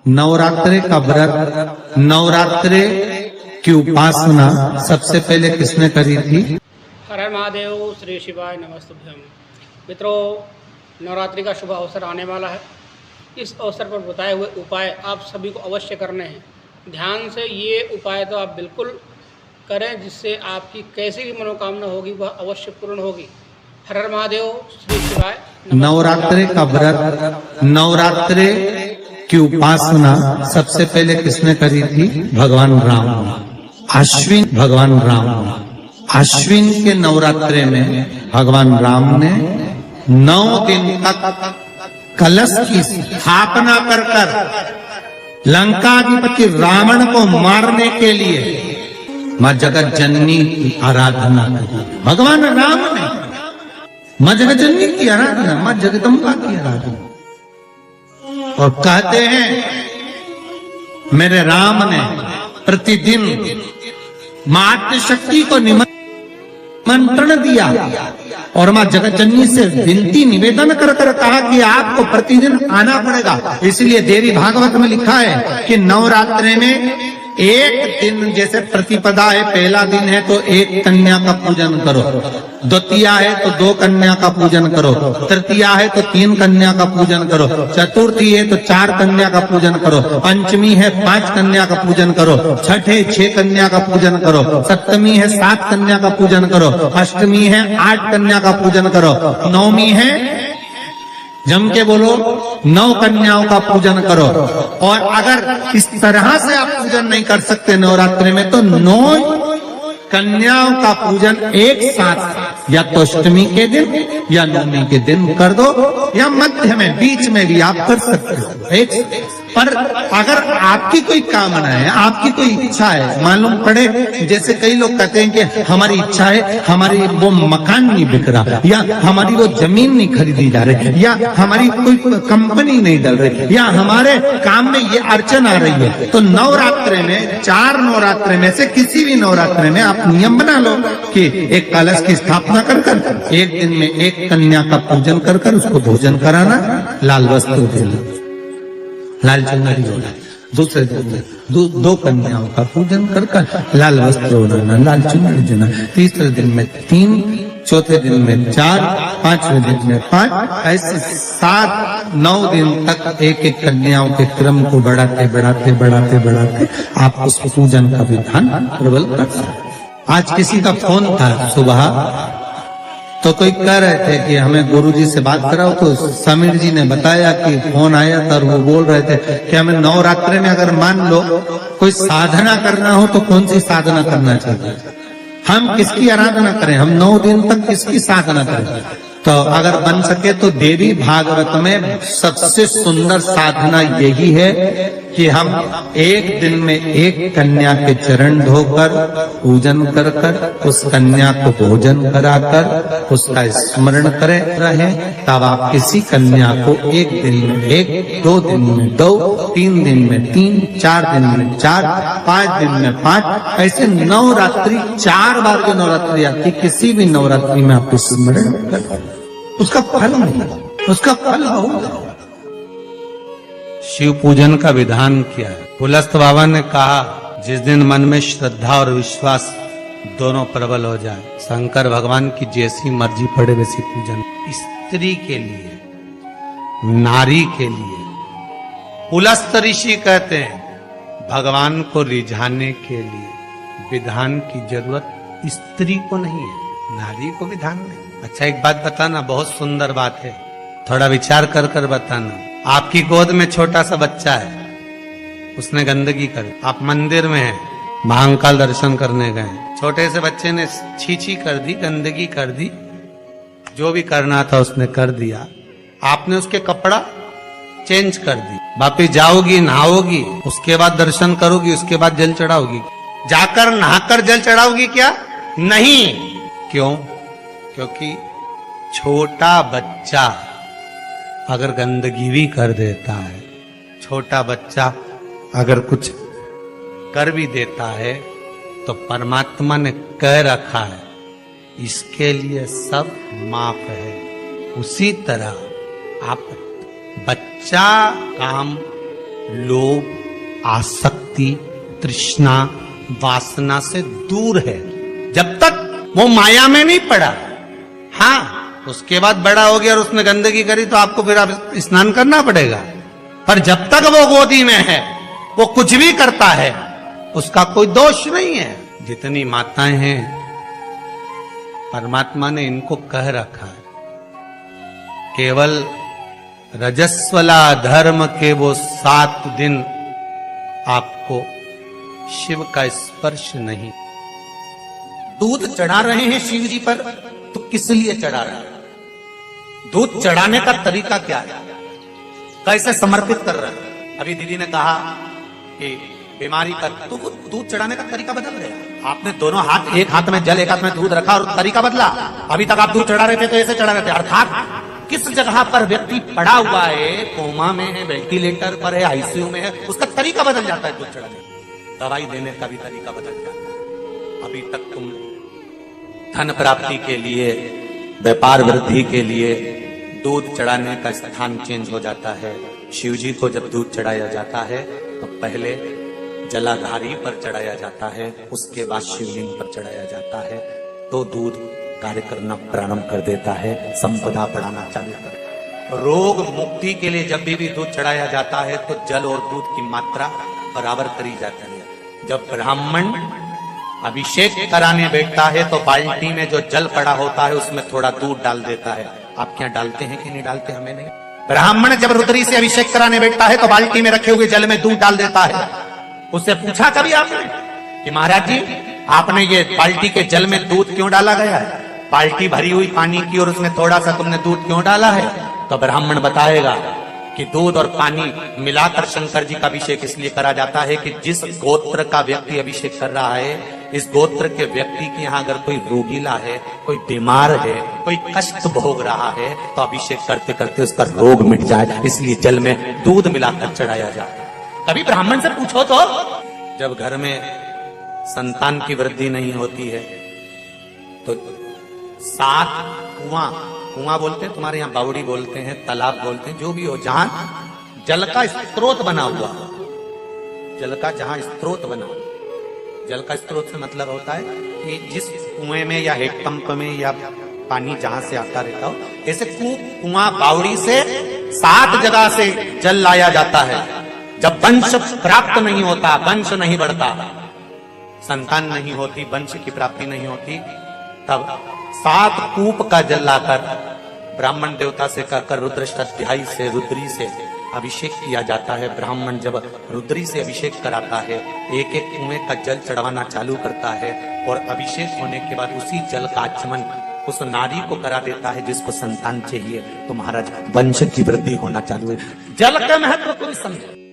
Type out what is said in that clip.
नवरात्रे का व्रत, नवरात्रे की उपासना सबसे पहले किसने करी थी? हर हर महादेव, श्री शिवाय नमस्तुभ्यम। मित्रों, नवरात्रि का शुभ अवसर आने वाला है। इस अवसर पर बताए हुए उपाय आप सभी को अवश्य करने हैं। ध्यान से ये उपाय तो आप बिल्कुल करें, जिससे आपकी कैसी भी मनोकामना होगी वह अवश्य पूर्ण होगी। हर हर महादेव, श्री शिवाय नवरात्रे का व्रत, नवरात्रे की उपासना सबसे पहले किसने करी थी? भगवान राम। अश्विन भगवान राम, अश्विन के नवरात्रे में भगवान राम ने 9 दिन तक कलश की स्थापना कर लंकाधिपति रावण को मारने के लिए मां जगत जननी की आराधना की। भगवान राम ने मां जगत जननी की आराधना, मां जगदम्बा की आराधना। और कहते हैं मेरे राम ने प्रतिदिन मातृ शक्ति को निमंत्रण दिया और मां जगत जननी से विनती निवेदन कर कहा कि आपको प्रतिदिन आना पड़ेगा। इसलिए देवी भागवत में लिखा है कि नवरात्रि में एक दिन, जैसे प्रतिपदा है, पहला दिन है तो एक कन्या का पूजन करो, द्वितीया है तो 2 कन्या का पूजन करो, तृतीया है तो 3 कन्या का पूजन करो, चतुर्थी है तो 4 कन्या का पूजन करो, पंचमी है 5 कन्या का पूजन करो, छठ है 6 कन्या का पूजन करो, सप्तमी है 7 कन्या का पूजन करो, अष्टमी है 8 कन्या का पूजन करो, नवमी है, जम के बोलो, 9 कन्याओं का पूजन करो। और अगर इस तरह से आप पूजन नहीं कर सकते नवरात्रि में, तो 9 कन्याओं का पूजन एक साथ या तो अष्टमी के दिन या नवमी के दिन कर दो, या मध्य में, बीच में भी आप कर सकते हो एक। पर अगर आपकी कोई कामना है, आपकी कोई इच्छा है, मालूम पड़े, जैसे कई लोग कहते हैं कि हमारी इच्छा है, हमारी वो मकान नहीं बिक रहा, या हमारी वो जमीन नहीं खरीदी जा रही, या हमारी कोई कंपनी नहीं डल रही, या हमारे काम में ये अड़चन आ रही है, तो नवरात्रि में, 4 नवरात्रि में से किसी भी नवरात्रि में आप नियम बना लो कि एक कलश की स्थापना कर एक दिन में एक कन्या का पूजन कर उसको भोजन कराना, लाल वस्त्र देना, लाल चुनरी होना, दूसरे दिन में 2 कन्याओं का पूजन कर लाल वस्त्र ओढ़ाना, लाल चुनरी देना, तीसरे दिन में 3, चौथे दिन में 4, 5वें दिन में 5, ऐसे 7-9 दिन तक एक कन्याओं के क्रम को बढ़ाते आप उस पूजन का विधान प्रबल कर सकते। आज किसी का फोन था सुबह, तो कोई कह रहे थे कि हमें गुरुजी से बात कराओ, तो समीर जी ने बताया कि फोन आया था और वो बोल रहे थे कि हमें नवरात्रि में अगर मान लो कोई साधना करना हो तो कौन सी साधना करना चाहिए, हम किसकी आराधना करें, हम 9 दिन तक किसकी साधना करें। तो अगर बन सके तो देवी भागवत में सबसे सुंदर साधना यही है कि हम एक दिन में एक कन्या के चरण धोकर पूजन कर उस कन्या को भोजन कराकर उसका स्मरण करे रहे। तब आप किसी कन्या को एक दिन में 1, 2 दिन में 2, 3 दिन में 3, 4 दिन में 4, 5 दिन में 5, ऐसे नवरात्रि 4 बार जो नवरात्रि आती, किसी भी नवरात्रि में आप स्मरण करें, उसका फल नहीं, उसका फल होगा। शिव पूजन का विधान किया है। पुलस्त बाबा ने कहा, जिस दिन मन में श्रद्धा और विश्वास दोनों प्रबल हो जाए, शंकर भगवान की जैसी मर्जी पड़े वैसी पूजन। स्त्री के लिए, नारी के लिए पुलस्त ऋषि कहते हैं, भगवान को रिझाने के लिए विधान की जरूरत स्त्री को नहीं है, नारी को विधान नहीं। अच्छा, एक बात बताना, बहुत सुंदर बात है, थोड़ा विचार कर बताना। आपकी गोद में छोटा सा बच्चा है, उसने गंदगी कर, आप मंदिर में हैं, महाकाल दर्शन करने गए, छोटे से बच्चे ने छीछी कर दी, गंदगी कर दी, जो भी करना था उसने कर दिया, आपने उसके कपड़ा चेंज कर दी, वापिस जाओगी, नहाओगी, उसके बाद दर्शन करोगी, उसके बाद जल चढ़ाओगी, जाकर नहाकर जल चढ़ाओगी क्या? नहीं। क्यों? क्योंकि छोटा बच्चा अगर गंदगी भी कर देता है, छोटा बच्चा अगर कुछ कर भी देता है, तो परमात्मा ने कह रखा है इसके लिए सब माफ है। उसी तरह आप बच्चा काम लोभ, आसक्ति, तृष्णा, वासना से दूर है। जब तक वो माया में नहीं पड़ा। हाँ, उसके बाद बड़ा हो गया और उसने गंदगी करी तो आपको फिर आप स्नान करना पड़ेगा। पर जब तक वो गोदी में है, वो कुछ भी करता है, उसका कोई दोष नहीं है। जितनी माताएं हैं, परमात्मा ने इनको कह रखा है, केवल रजस्वला धर्म के वो 7 दिन आपको शिव का स्पर्श नहीं। दूध चढ़ा रहे हैं शिव जी पर, तो किस लिए चढ़ा रहे हैं? दूध चढ़ाने का तरीका क्या है? कैसे समर्पित कर रहे हैं? अभी दीदी ने कहा कि बीमारी पर, तो वो दूध चढ़ाने का तरीका बदल गया। आपने दोनों हाथ, एक हाथ में जल, एक हाथ में दूध रखा और तरीका बदला। अभी तक आप दूध चढ़ा रहे थे तो ऐसे चढ़ा रहे थे। अर्थात किस जगह पर व्यक्ति पड़ा हुआ है, कोमा में है, वेंटिलेटर पर है, आईसीयू में है, उसका तरीका बदल जाता है दूध चढ़ाने। दवाई देने का भी तरीका बदल जाता है। अभी तक तुम धन प्राप्ति के लिए, व्यापार वृद्धि के लिए दूध चढ़ाने का स्थान चेंज हो जाता है। शिव जी को जब दूध चढ़ाया जाता है तो पहले जलाधारी पर चढ़ाया जाता है, उसके बाद शिवलिंग पर चढ़ाया जाता है, तो दूध कार्य करना प्रारंभ कर देता है, संपदा बढ़ाना चालू कर। रोग मुक्ति के लिए जब भी दूध चढ़ाया जाता है तो जल और दूध की मात्रा बराबर करी जाती है। जब ब्राह्मण अभिषेक कराने बैठता है तो बाल्टी में जो जल पड़ा होता है उसमें थोड़ा दूध डाल देता है। आप क्या डालते हैं कि नहीं डालते? हमें नहीं। ब्राह्मण जब रुद्री से अभिषेक कराने बैठता है तो बाल्टी में रखे हुए जल में दूध डाल देता है। उससे पूछा कभी आपने कि महाराज जी, आपने ये बाल्टी के जल में दूध क्यों डाला गया है? बाल्टी भरी हुई पानी की और उसमें थोड़ा सा तुमने दूध क्यों डाला है? तो ब्राह्मण बताएगा कि दूध और पानी मिलाकर शंकर जी का अभिषेक इसलिए करा जाता है कि जिस गोत्र का व्यक्ति अभिषेक कर रहा है, इस गोत्र के व्यक्ति के यहाँ अगर कोई रोगीला है, कोई बीमार है, कोई कष्ट भोग रहा है, तो अभिषेक करते करते उसका रोग मिट जाए, इसलिए जल में दूध मिलाकर चढ़ाया जाए। कभी ब्राह्मण से पूछो तो, जब घर में संतान की वृद्धि नहीं होती है तो 7 कुआं बोलते हैं, तुम्हारे यहाँ बावड़ी बोलते हैं, तालाब बोलते हैं, जो भी हो, जहां जल का स्रोत बना हुआ, जल का जहां स्रोत बना, जल का स्रोत से मतलब होता है कि जिस कुएं में या हैंडपंप में या पानी जहां से आता रहता हो, ऐसे कुआं बावड़ी से 7 जगह से जल लाया जाता है। जब वंश प्राप्त नहीं होता, वंश नहीं बढ़ता, संतान नहीं होती, वंश की प्राप्ति नहीं होती, तब 7 कूप का जल लाकर ब्राह्मण देवता से कहकर रुद्राष्टाध्यायी से, रुद्री से अभिषेक किया जाता है। ब्राह्मण जब रुद्री से अभिषेक कराता है, एक एक कुएं का जल चढ़वाना चालू करता है और अभिषेक होने के बाद उसी जल का आचमन उस नारी को करा देता है जिसको संतान चाहिए। तो महाराज वंश की वृद्धि होना चालू है। जल का महत्व कोई समझे।